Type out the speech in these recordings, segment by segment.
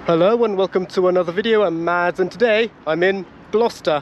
Hello and welcome to another video. I'm Mads and today I'm in Gloucester.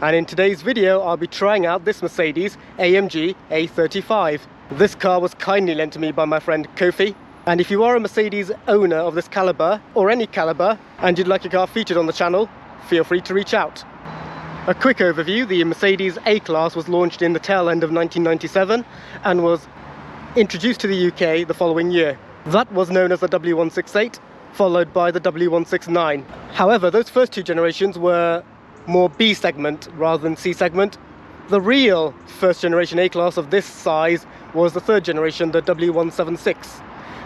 And in today's video I'll be trying out this Mercedes-AMG A35. This car was kindly lent to me by my friend Kofi, and if you are a Mercedes owner of this caliber or any caliber and you'd like your car featured on the channel, feel free to reach out. A quick overview: the Mercedes A-Class was launched in the tail end of 1997 and was introduced to the UK the following year. That was known as the W178, followed by the W169. However, those first two generations were more B segment rather than C segment. The real first generation A-Class of this size was the third generation, the W176.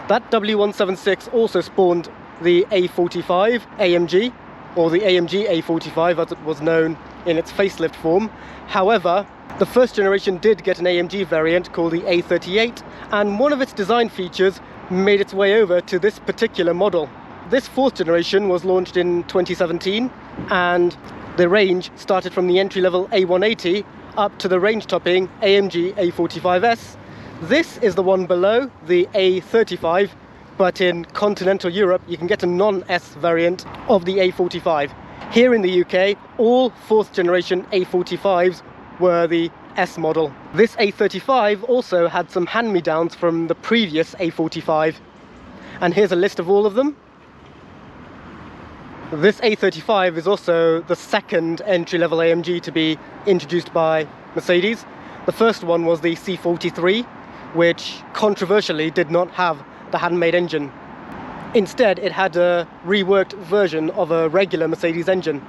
That W176 also spawned the A45 AMG, or the AMG A45 as it was known in its facelift form. However, the first generation did get an AMG variant called the A38, and one of its design features made its way over to this particular model. This fourth generation was launched in 2017, and the range started from the entry-level A180 up to the range-topping AMG A45S. This is the one below, the A35, but in continental Europe you can get a non-S variant of the A45. Here in the UK, all fourth generation A45s were the S model. This A35 also had some hand-me-downs from the previous A45, and here's a list of all of them. This A35 is also the second entry-level AMG to be introduced by Mercedes. The first one was the C43, which controversially did not have the handmade engine. Instead, it had a reworked version of a regular Mercedes engine,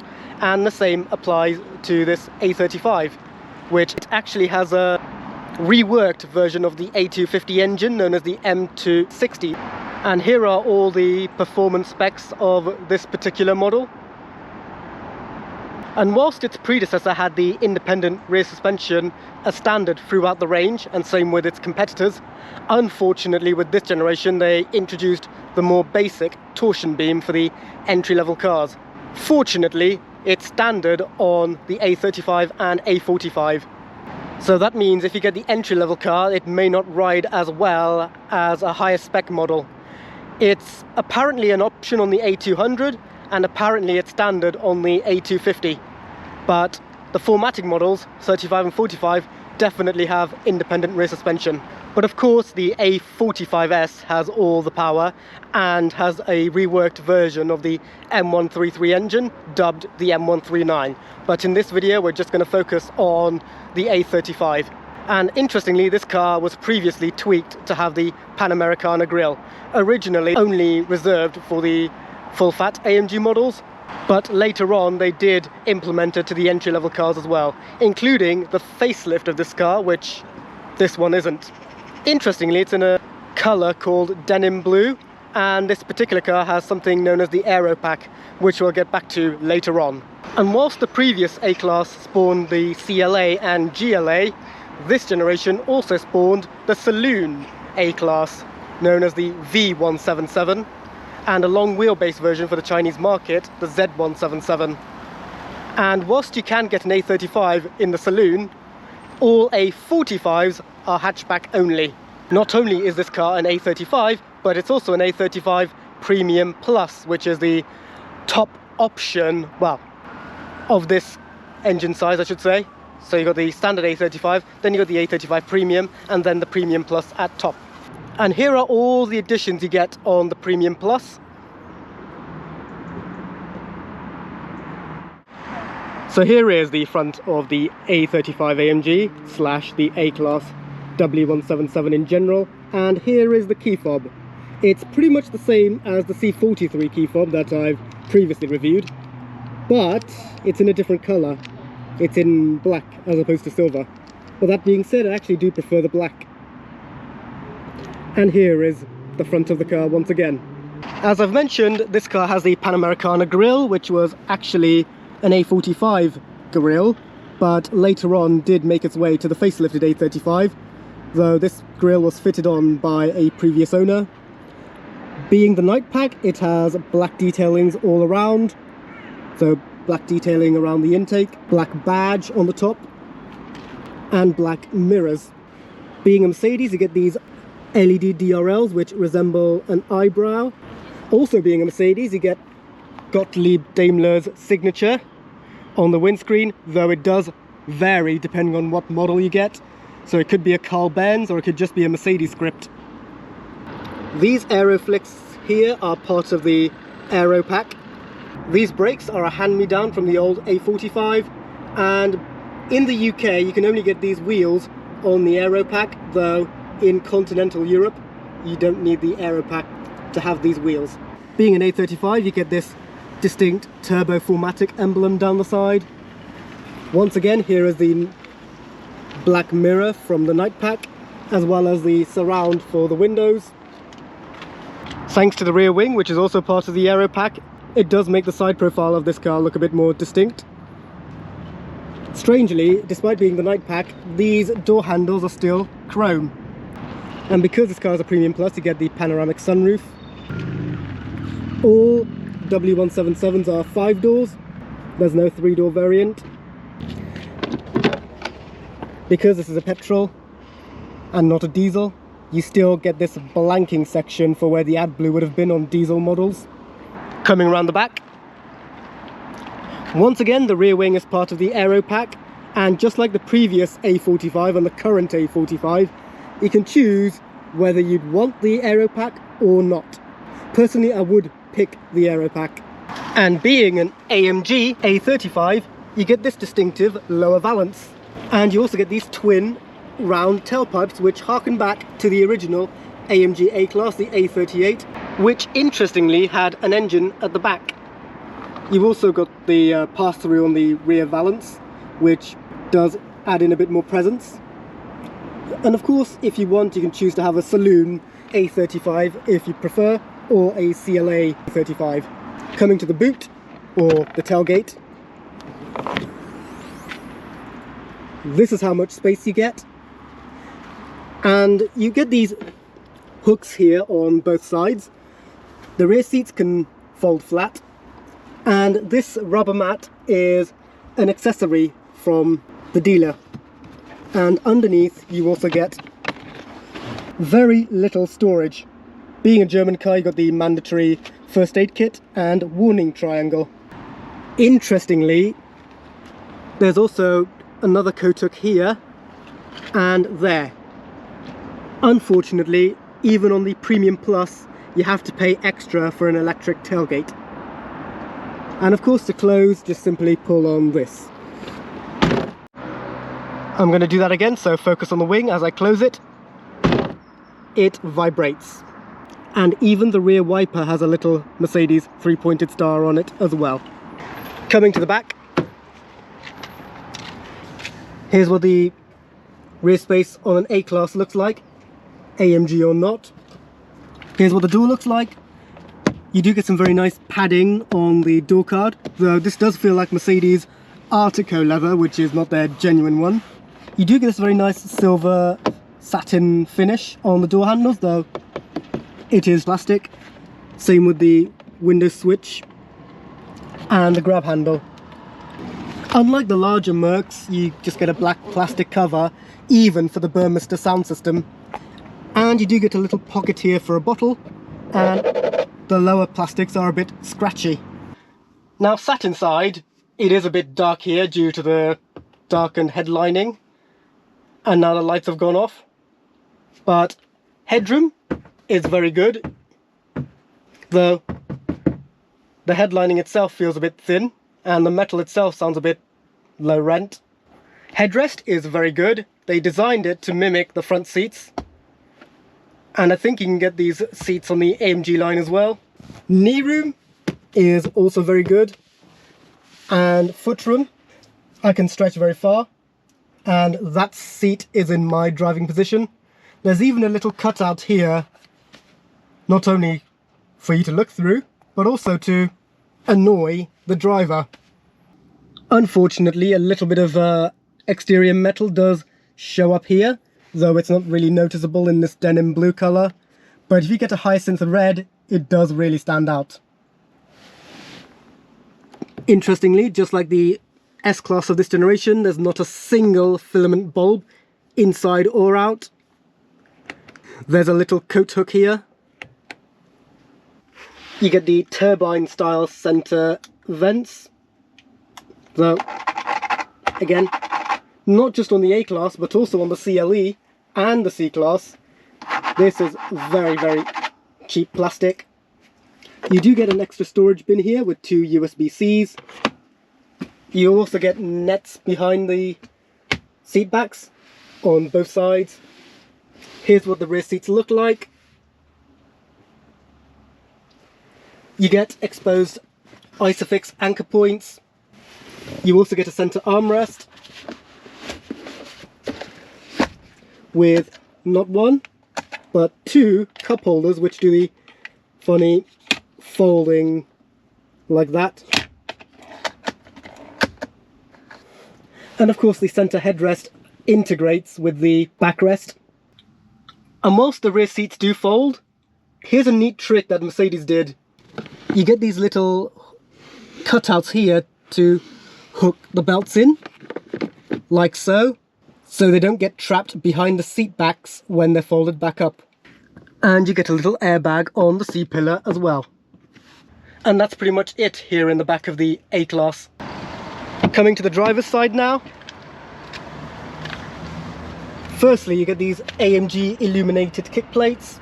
and the same applies to this A35, which actually has a reworked version of the A250 engine known as the M260. And here are all the performance specs of this particular model. And whilst its predecessor had the independent rear suspension as standard throughout the range, and same with its competitors, unfortunately with this generation they introduced the more basic torsion beam for the entry-level cars. Fortunately, it's standard on the A35 and A45. So that means if you get the entry-level car, it may not ride as well as a higher spec model. It's apparently an option on the A200, and apparently it's standard on the A250. But the 4MATIC models, 35 and 45, definitely have independent rear suspension. But of course the A45S has all the power and has a reworked version of the M133 engine, dubbed the M139. But in this video we're just going to focus on the A35. And interestingly, this car was previously tweaked to have the Panamericana grille, originally only reserved for the full-fat AMG models, but later on they did implement it to the entry-level cars as well, including the facelift of this car, which this one isn't. Interestingly, it's in a colour called denim blue, and this particular car has something known as the Aero Pack, which we'll get back to later on. And whilst the previous A-Class spawned the CLA and GLA, this generation also spawned the saloon A-Class, known as the W177, and a long wheelbase version for the Chinese market, the Z177. And whilst you can get an A35 in the saloon, all A45s are hatchback only. Not only is this car an A35, but it's also an A35 Premium Plus, which is the top option, well, of this engine size, I should say. So you've got the standard A35, then you've got the A35 Premium, and then the Premium Plus at top. And here are all the additions you get on the Premium Plus. So here is the front of the A35 AMG slash the A-Class W177 in general, and here is the key fob. It's pretty much the same as the C43 key fob that I've previously reviewed, but it's in a different colour. It's in black as opposed to silver. But that being said, I actually do prefer the black. And here is the front of the car once again. As I've mentioned, this car has the Panamericana grille, which was actually an A45 grille, but later on did make its way to the facelifted A35. though this grille was fitted on by a previous owner. Being the night pack, it has black detailings all around, so black detailing around the intake, black badge on the top, and black mirrors. Being a Mercedes, you get these LED DRLs which resemble an eyebrow. Also being a Mercedes, you get Gottlieb Daimler's signature on the windscreen, though it does vary depending on what model you get. So it could be a Carl Benz or it could just be a Mercedes script. These Aeroflex here are part of the Aero pack. These brakes are a hand-me-down from the old A45, and in the UK you can only get these wheels on the Aero pack, though in continental Europe you don't need the Aero pack to have these wheels. Being an A35, you get this distinct Turbo 4MATIC emblem down the side. Once again, here is the black mirror from the night pack, as well as the surround for the windows. Thanks to the rear wing, which is also part of the Aero pack, it does make the side profile of this car look a bit more distinct. Strangely, despite being the night pack, these door handles are still chrome. And because this car is a Premium Plus, you get the panoramic sunroof. All W177s are 5 doors. There's no 3-door variant. Because this is a petrol and not a diesel, you still get this blanking section for where the AdBlue would have been on diesel models. Coming around the back, once again the rear wing is part of the Aero pack, and just like the previous A45 and the current A45, you can choose whether you'd want the Aero pack or not. Personally, I would pick the Aero pack. And being an AMG A35, you get this distinctive lower valance. And you also get these twin round tailpipes which harken back to the original AMG A-Class, the A38, which interestingly had an engine at the back. You've also got the pass-through on the rear valance, which does add in a bit more presence. And of course, if you want, you can choose to have a saloon A35 if you prefer, or a CLA 35. Coming to the boot, or the tailgate, this is how much space you get. And you get these hooks here on both sides. The rear seats can fold flat, and this rubber mat is an accessory from the dealer. And underneath you also get very little storage. Being a German car, you got the mandatory first aid kit and warning triangle. Interestingly, there's also another coat hook here and there. Unfortunately, even on the Premium Plus, you have to pay extra for an electric tailgate. And of course, to close, just simply pull on this. I'm going to do that again, so focus on the wing as I close it. It vibrates. And even the rear wiper has a little Mercedes 3-pointed star on it as well. Coming to the back, here's what the rear space on an A-Class looks like, AMG or not. Here's what the door looks like. You do get some very nice padding on the door card, though this does feel like Mercedes Artico leather, which is not their genuine one. You do get this very nice silver satin finish on the door handles, though it is plastic. Same with the window switch and the grab handle. Unlike the larger Mercs, you just get a black plastic cover, even for the Burmester sound system. And you do get a little pocket here for a bottle, and the lower plastics are a bit scratchy. Now, sat inside, it is a bit dark here due to the darkened headlining, and now the lights have gone off. But headroom is very good, though the headlining itself feels a bit thin, and the metal itself sounds a bit low rent. Headrest is very good. They designed it to mimic the front seats, and I think you can get these seats on the AMG line as well. Knee room is also very good, and foot room, I can stretch very far, and that seat is in my driving position. There's even a little cutout here, not only for you to look through, but also to annoy the driver. Unfortunately, a little bit of exterior metal does show up here, though it's not really noticeable in this denim blue colour. But if you get a hyacinth red, it does really stand out. Interestingly, just like the S-Class of this generation, there's not a single filament bulb inside or out. There's a little coat hook here. You get the turbine style centre vents. So, again, not just on the A-Class, but also on the CLE and the C-Class. This is very, very cheap plastic. You do get an extra storage bin here with 2 USB-Cs. You also get nets behind the seat backs on both sides. Here's what the rear seats look like. You get exposed Isofix anchor points. You also get a center armrest with not one, but 2 cup holders, which do the funny folding like that. And of course the center headrest integrates with the backrest. And whilst the rear seats do fold, here's a neat trick that Mercedes did. You get these little cutouts here to hook the belts in, like so they don't get trapped behind the seat backs when they're folded back up. And you get a little airbag on the C-pillar as well. And that's pretty much it here in the back of the A-Class. Coming to the driver's side now. Firstly, you get these AMG illuminated kick plates.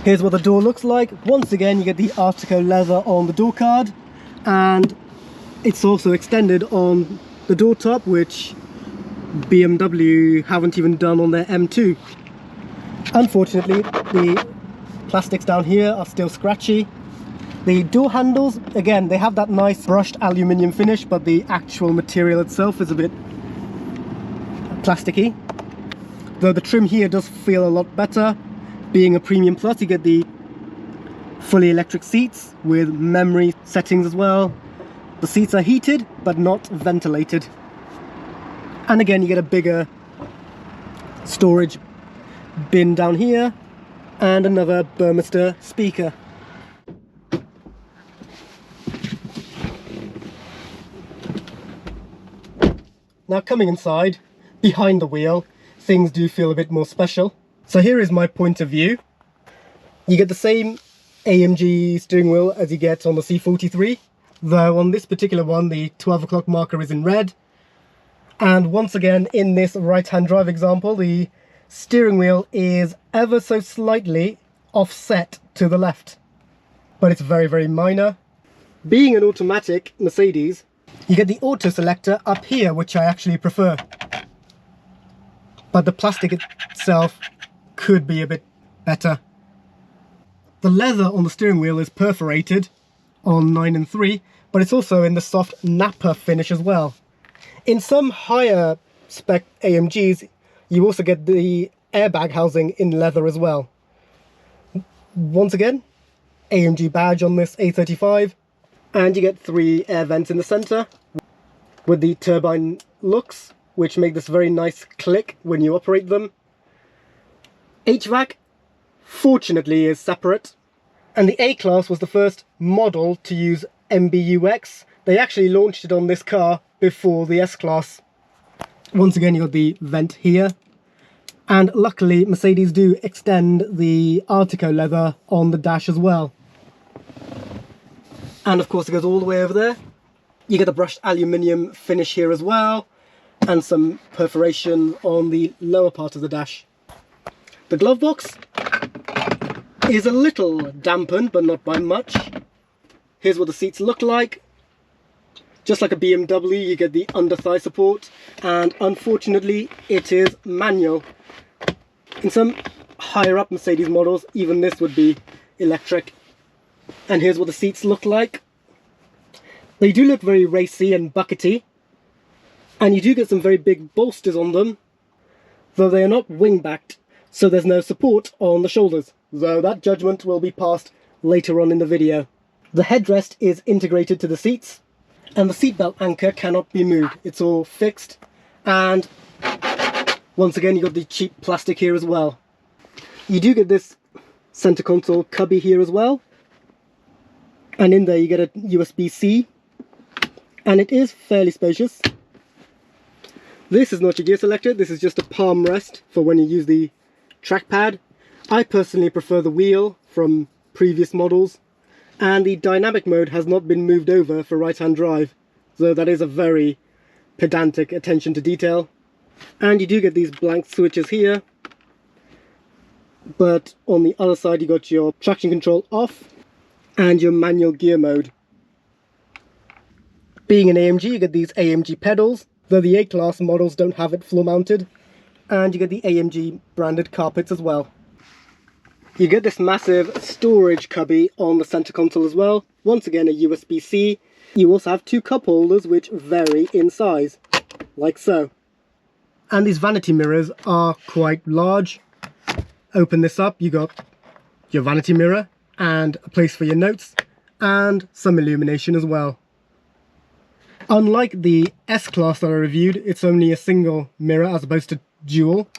Here's what the door looks like. Once again, you get the Artico leather on the door card, and it's also extended on the door top, which BMW haven't even done on their M2. Unfortunately, the plastics down here are still scratchy. The door handles, again, they have that nice brushed aluminium finish, but the actual material itself is a bit plasticky. Though the trim here does feel a lot better. Being a Premium Plus, you get the fully electric seats with memory settings as well. The seats are heated, but not ventilated. And again, you get a bigger storage bin down here, and another Burmester speaker. Now coming inside, behind the wheel, things do feel a bit more special. So here is my point of view. You get the same AMG steering wheel as you get on the C43, though on this particular one the 12 o'clock marker is in red. And once again, in this right-hand drive example, the steering wheel is ever so slightly offset to the left, but it's very, very minor. Being an automatic Mercedes, you get the auto selector up here, which I actually prefer. But the plastic itself could be a bit better. The leather on the steering wheel is perforated on 9 and 3, but it's also in the soft nappa finish as well. In some higher spec AMGs, you also get the airbag housing in leather as well. Once again, AMG badge on this A35, and you get 3 air vents in the center with the turbine looks, which make this very nice click when you operate them. HVAC, fortunately, is separate, and the A-Class was the first model to use MBUX. They actually launched it on this car before the S-Class. Once again, you got the vent here, and luckily Mercedes do extend the Artico leather on the dash as well. And of course it goes all the way over there. You get a brushed aluminium finish here as well, and some perforation on the lower part of the dash. The glove box is a little dampened, but not by much. Here's what the seats look like. Just like a BMW, you get the under thigh support, and unfortunately it is manual. In some higher up Mercedes models, even this would be electric. And here's what the seats look like. They do look very racy and buckety, and you do get some very big bolsters on them, though they are not wing-backed, so there's no support on the shoulders, though that judgment will be passed later on in the video. The headrest is integrated to the seats, and the seatbelt anchor cannot be moved. It's all fixed, and Once again, you got the cheap plastic here as well. You do get this center console cubby here as well. And in there you get a USB-C. And it is fairly spacious. This is not your gear selector, this is just a palm rest for when you use the trackpad. I personally prefer the wheel from previous models. And the dynamic mode has not been moved over for right-hand drive. So that is a very pedantic attention to detail. And you do get these blank switches here. But on the other side you got your traction control off and your manual gear mode. Being an AMG, you get these AMG pedals, though the A-Class models don't have it floor mounted. And you get the AMG branded carpets as well. You get this massive storage cubby on the center console as well. Once again, a USB-C. You also have two cup holders which vary in size, like so. And these vanity mirrors are quite large. Open this up, you got your vanity mirror and a place for your notes and some illumination as well. Unlike the S-Class that I reviewed, it's only a single mirror as opposed to dual.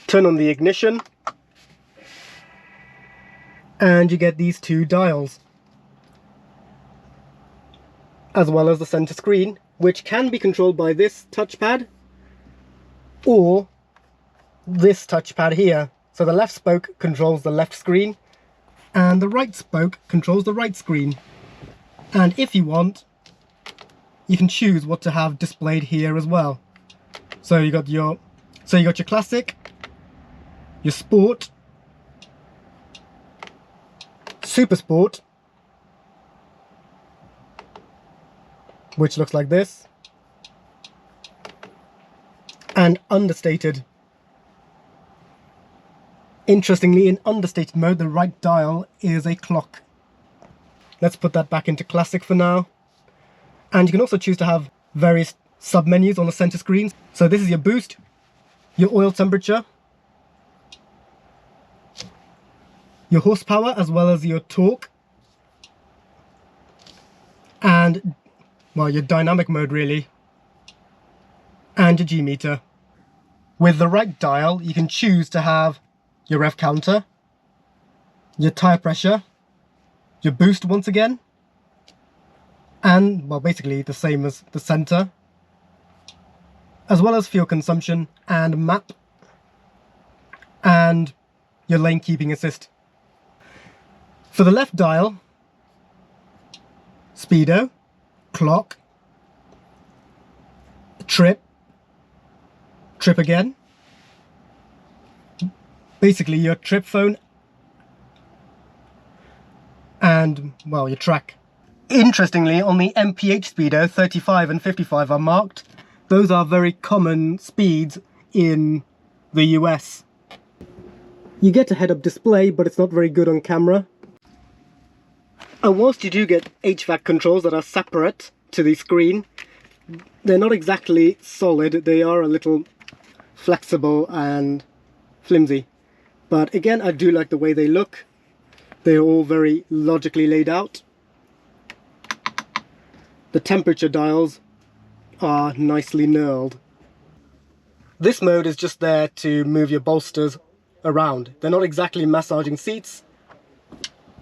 Turn on the ignition and you get these two dials, as well as the center screen, which can be controlled by this touchpad or this touchpad here. So the left spoke controls the left screen and the right spoke controls the right screen. And if you want, you can choose what to have displayed here as well. So you got your classic, your sport, super sport, which looks like this, and understated. Interestingly, in understated mode, the right dial is a clock. Let's put that back into classic for now. And you can also choose to have various sub-menus on the center screen. So this is your boost, your oil temperature, your horsepower, as well as your torque, and, well, your dynamic mode really, and your G-meter. With the right dial, you can choose to have your rev counter, your tire pressure, your boost once again, and, well, basically the same as the center, as well as fuel consumption and map, and your lane keeping assist. For the left dial, speedo, clock, trip again, basically your trip phone, and, well, your track. Interestingly, on the MPH speedo, 35 and 55 are marked. Those are very common speeds in the US. You get a head-up display, but it's not very good on camera. And whilst you do get HVAC controls that are separate to the screen, they're not exactly solid. They are a little flexible and flimsy. But again, I do like the way they look. They're all very logically laid out. The temperature dials are nicely knurled. This mode is just there to move your bolsters around. They're not exactly massaging seats.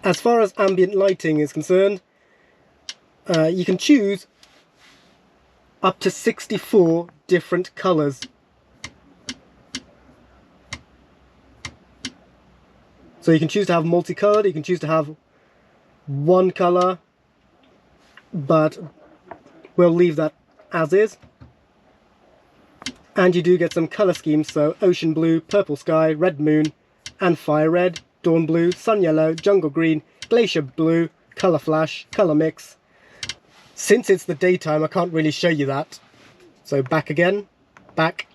As far as ambient lighting is concerned, you can choose up to 64 different colours. So you can choose to have multicolored, you can choose to have one colour, but we'll leave that as is. And you do get some colour schemes, so ocean blue, purple sky, red moon, and fire red, dawn blue, sun yellow, jungle green, glacier blue, colour flash, colour mix. Since it's the daytime, I can't really show you that. So back again, back.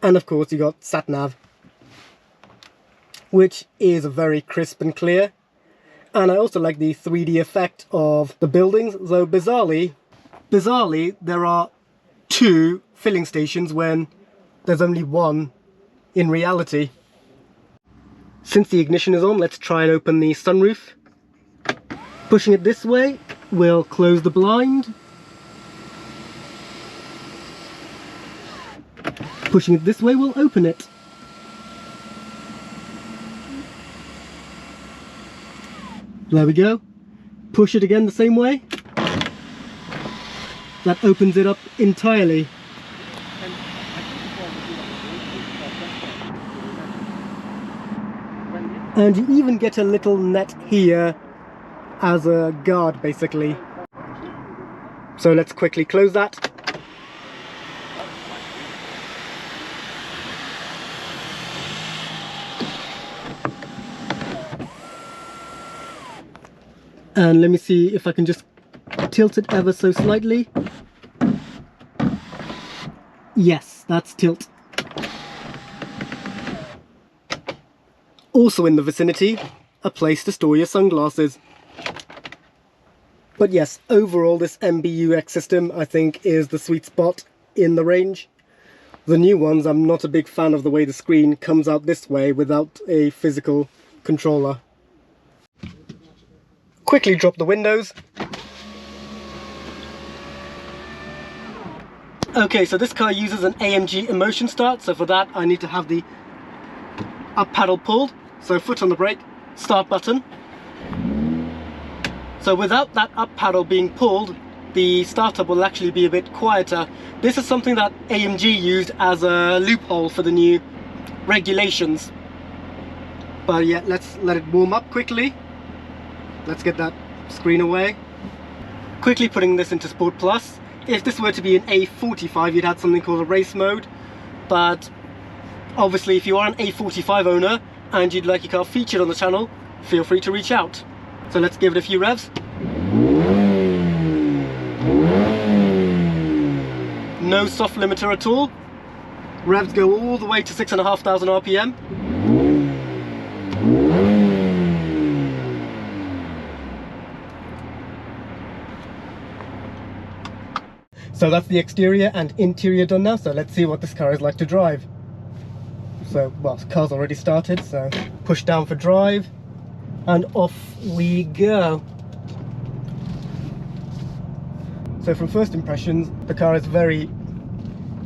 And of course you got sat nav, which is very crisp and clear. And I also like the 3D effect of the buildings, though bizarrely there are 2 filling stations when there's only 1 in reality. Since the ignition is on, let's try and open the sunroof. Pushing it this way will close the blind. Pushing it this way will open it. There we go. Push it again the same way. That opens it up entirely. And you even get a little net here as a guard, basically. So let's quickly close that. And let me see if I can just tilt it ever so slightly. Yes, that's tilt. Also in the vicinity, a place to store your sunglasses. But yes, overall this MBUX system I think is the sweet spot in the range. The new ones, I'm not a big fan of the way the screen comes out this way without a physical controller. Quickly drop the windows. Okay, so this car uses an AMG emotion start, so for that I need to have the up paddle pulled. So foot on the brake, start button. So without that up paddle being pulled, the startup will actually be a bit quieter. This is something that AMG used as a loophole for the new regulations. But yeah, let's let it warm up quickly. Let's get that screen away. Quickly putting this into Sport Plus. If this were to be an A45, you'd have something called a race mode. But obviously if you are an A45 owner and you'd like your car featured on the channel, feel free to reach out. So let's give it a few revs. No soft limiter at all. Revs go all the way to 6,500 RPM. So that's the exterior and interior done now, so let's see what this car is like to drive. So, well, the car's already started, so push down for drive, and off we go. So from first impressions, the car is very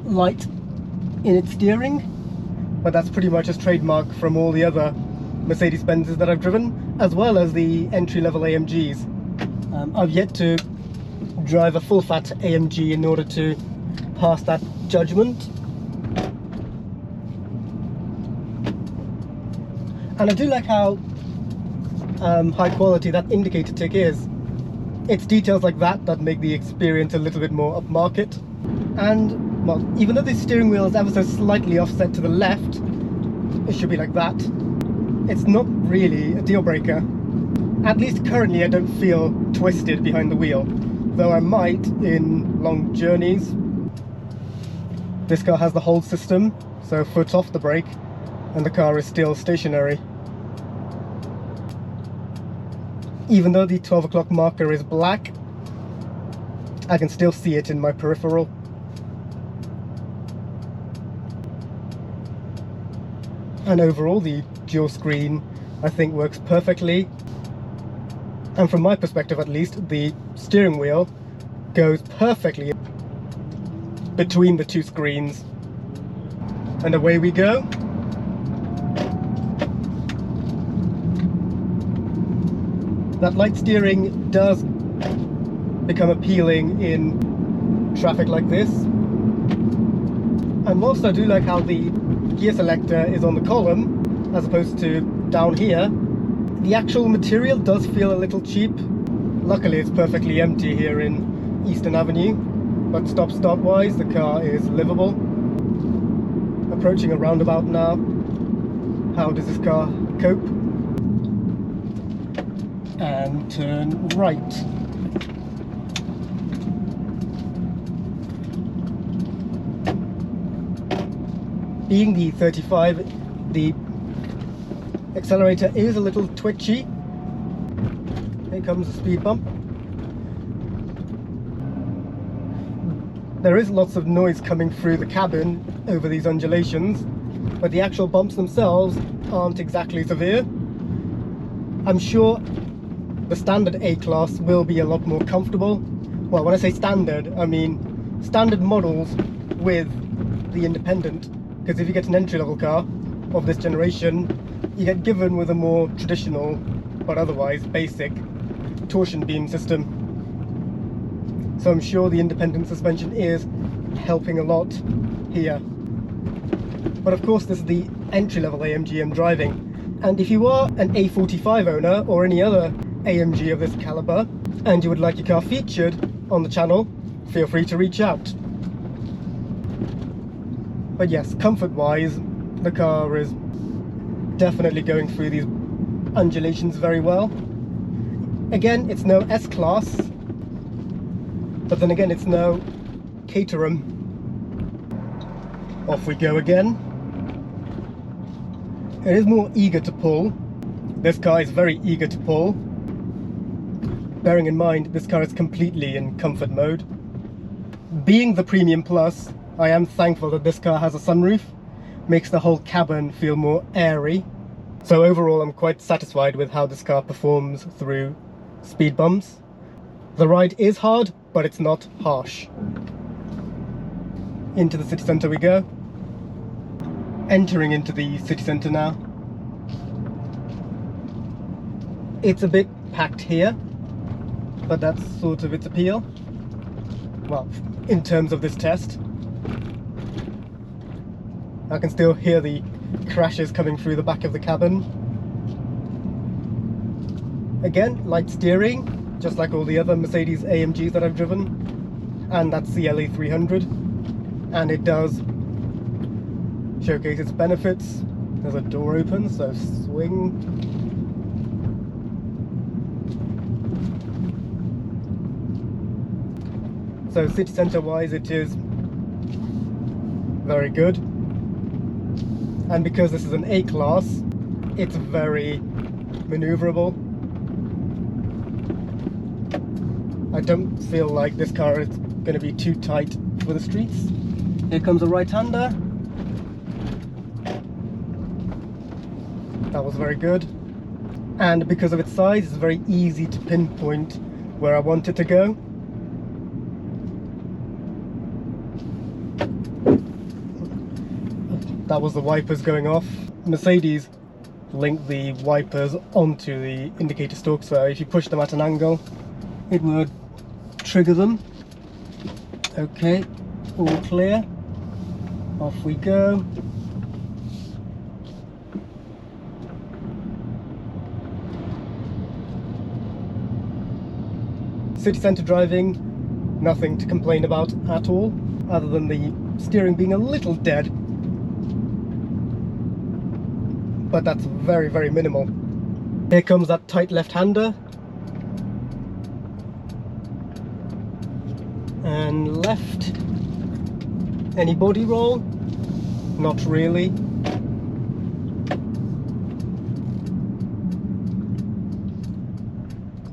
light in its steering, but that's pretty much a trademark from all the other Mercedes-Benzes that I've driven, as well as the entry-level AMGs. I've yet to drive a full-fat AMG in order to pass that judgment. And I do like how high quality that indicator tick is. It's details like that that make the experience a little bit more upmarket. And, well, even though the steering wheel is ever so slightly offset to the left, it should be like that. It's not really a deal breaker. At least currently I don't feel twisted behind the wheel, though I might in long journeys. This car has the hold system, so foot off the brake and the car is still stationary. Even though the 12 o'clock marker is black, I can still see it in my peripheral. And overall the dual screen I think works perfectly. And from my perspective at least, the steering wheel goes perfectly between the two screens. And away we go. That light steering does become appealing in traffic like this. And whilst I do like how the gear selector is on the column as opposed to down here, the actual material does feel a little cheap. Luckily it's perfectly empty here in Eastern Avenue, but stop-start wise the car is livable. Approaching a roundabout now. How does this car cope? And turn right. Being the 35, the accelerator is a little twitchy. Here comes the speed bump. There is lots of noise coming through the cabin over these undulations, but the actual bumps themselves aren't exactly severe. I'm sure the standard A-Class will be a lot more comfortable. Well, when I say standard, I mean standard models with the independent, because if you get an entry-level car of this generation, you get given with a more traditional but otherwise basic torsion beam system. So I'm sure the independent suspension is helping a lot here. But of course this is the entry-level AMG I'm driving, and if you are an A45 owner or any other AMG of this caliber and you would like your car featured on the channel, feel free to reach out. But yes, comfort wise, the car is definitely going through these undulations very well. Again, it's no S-Class, but then again it's no Caterham. Off we go again. It is more eager to pull. This car is very eager to pull. Bearing in mind this car is completely in comfort mode. Being the Premium Plus, I am thankful that this car has a sunroof. Makes the whole cabin feel more airy. So overall I'm quite satisfied with how this car performs through speed bumps. The ride is hard, but it's not harsh. Into the city centre we go. Entering into the city centre now. It's a bit packed here, but that's sort of its appeal. Well, in terms of this test. I can still hear the crashes coming through the back of the cabin. Again, light steering, just like all the other Mercedes-AMGs that I've driven, and that's the LA300, and it does showcase its benefits. There's a door open, so swing. So city centre wise it is very good. And because this is an A-Class, it's very manoeuvrable. I don't feel like this car is going to be too tight for the streets. Here comes a right-hander. That was very good. And because of its size, it's very easy to pinpoint where I want it to go. That was the wipers going off. Mercedes linked the wipers onto the indicator stalk, so if you push them at an angle, it would trigger them. Okay, all clear. Off we go. City centre driving, nothing to complain about at all, other than the steering being a little dead. But that's very, very minimal. Here comes that tight left-hander. And left. Any body roll? Not really.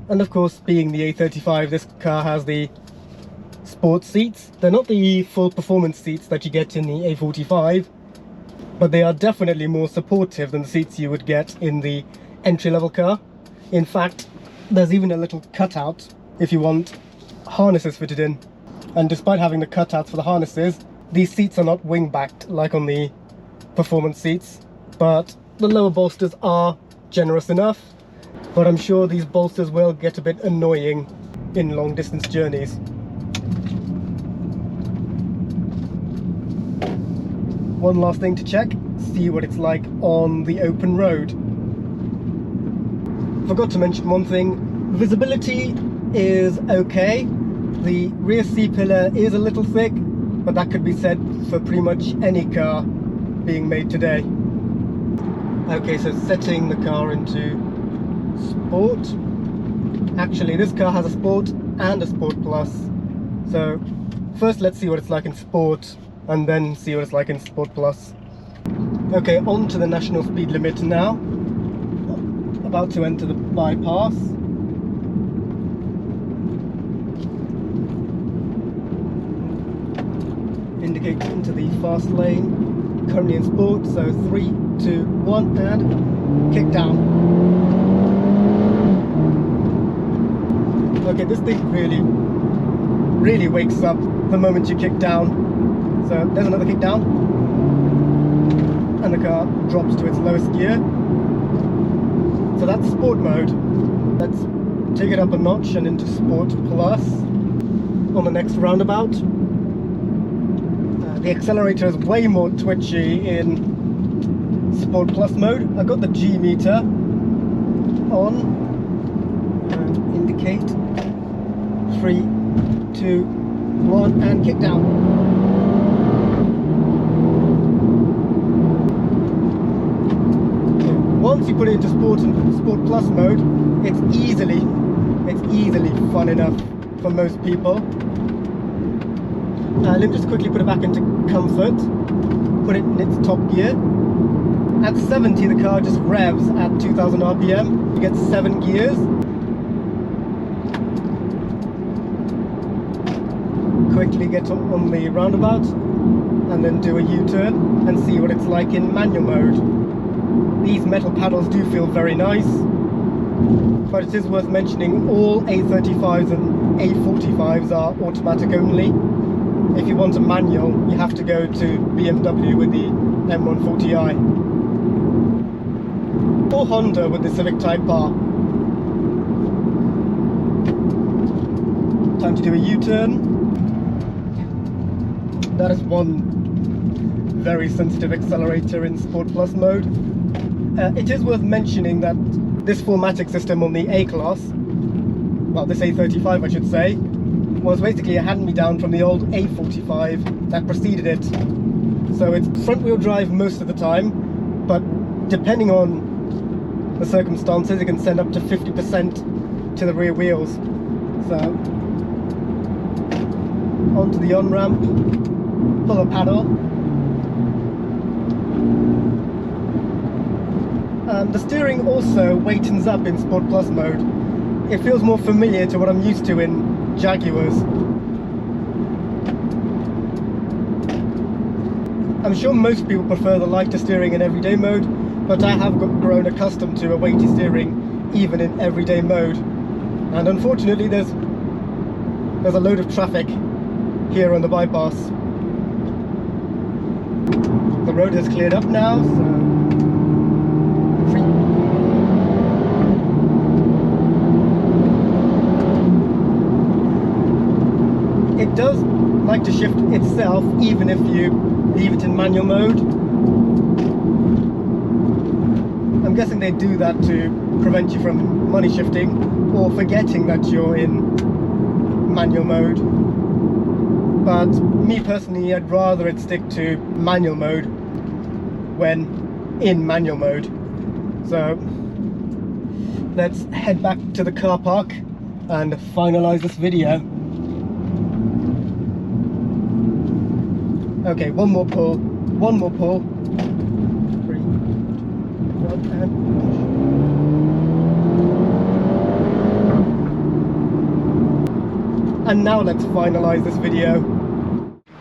And of course, being the A35, this car has the sports seats. They're not the full performance seats that you get in the A45, but they are definitely more supportive than the seats you would get in the entry-level car. In fact, there's even a little cutout if you want harnesses fitted in. And despite having the cutouts for the harnesses, these seats are not wing-backed like on the performance seats, but the lower bolsters are generous enough. But I'm sure these bolsters will get a bit annoying in long-distance journeys. One last thing to check, see what it's like on the open road. Forgot to mention one thing, visibility is okay. The rear C-pillar is a little thick, but that could be said for pretty much any car being made today. Okay, so setting the car into Sport. Actually, this car has a Sport and a Sport Plus. So first let's see what it's like in Sport, and then see what it's like in Sport Plus. Okay, on to the national speed limit now. About to enter the bypass. Indicate into the fast lane. Currently in Sport, so 3, 2, 1 and kick down. Okay, this thing really wakes up the moment you kick down. So there's another kick down, and the car drops to its lowest gear. So that's sport mode. Let's take it up a notch and into sport plus on the next roundabout. The accelerator is way more twitchy in sport plus mode. I've got the G meter on and indicate 3, 2, 1 and kick down. Once you put it into sport and sport plus mode, it's easily fun enough for most people. Let me just quickly put it back into comfort, put it in its top gear. At 70 the car just revs at 2000 RPM, you get 7 gears. Quickly get on the roundabout and then do a U-turn and see what it's like in manual mode. These metal paddles do feel very nice, but it is worth mentioning all A35s and A45s are automatic only. If you want a manual, you have to go to BMW with the M140i or Honda with the Civic Type R. Time to do a U-turn. That is one very sensitive accelerator in Sport Plus mode. It is worth mentioning that this 4MATIC system on the A-Class, well this A35 I should say, was basically a hand-me-down from the old A45 that preceded it. So it's front-wheel drive most of the time, but depending on the circumstances it can send up to 50% to the rear wheels. So onto the on-ramp, pull a paddle. The steering also waitens up in Sport Plus mode. It feels more familiar to what I'm used to in Jaguars. I'm sure most people prefer the lighter steering in everyday mode, but I have grown accustomed to a weighty steering even in everyday mode. And unfortunately there's a load of traffic here on the bypass. The road has cleared up now, so it does like to shift itself even if you leave it in manual mode. I'm guessing they do that to prevent you from money shifting or forgetting that you're in manual mode. But me personally, I'd rather it stick to manual mode when in manual mode. So let's head back to the car park and finalize this video. Okay, one more pull. 3, 2, 1 and now let's finalize this video.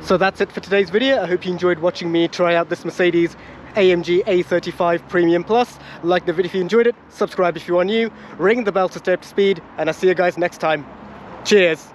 So that's it for today's video. I hope you enjoyed watching me try out this Mercedes-AMG A35 Premium Plus. Like the video if you enjoyed it, subscribe if you are new, ring the bell to stay up to speed, and I'll see you guys next time. Cheers!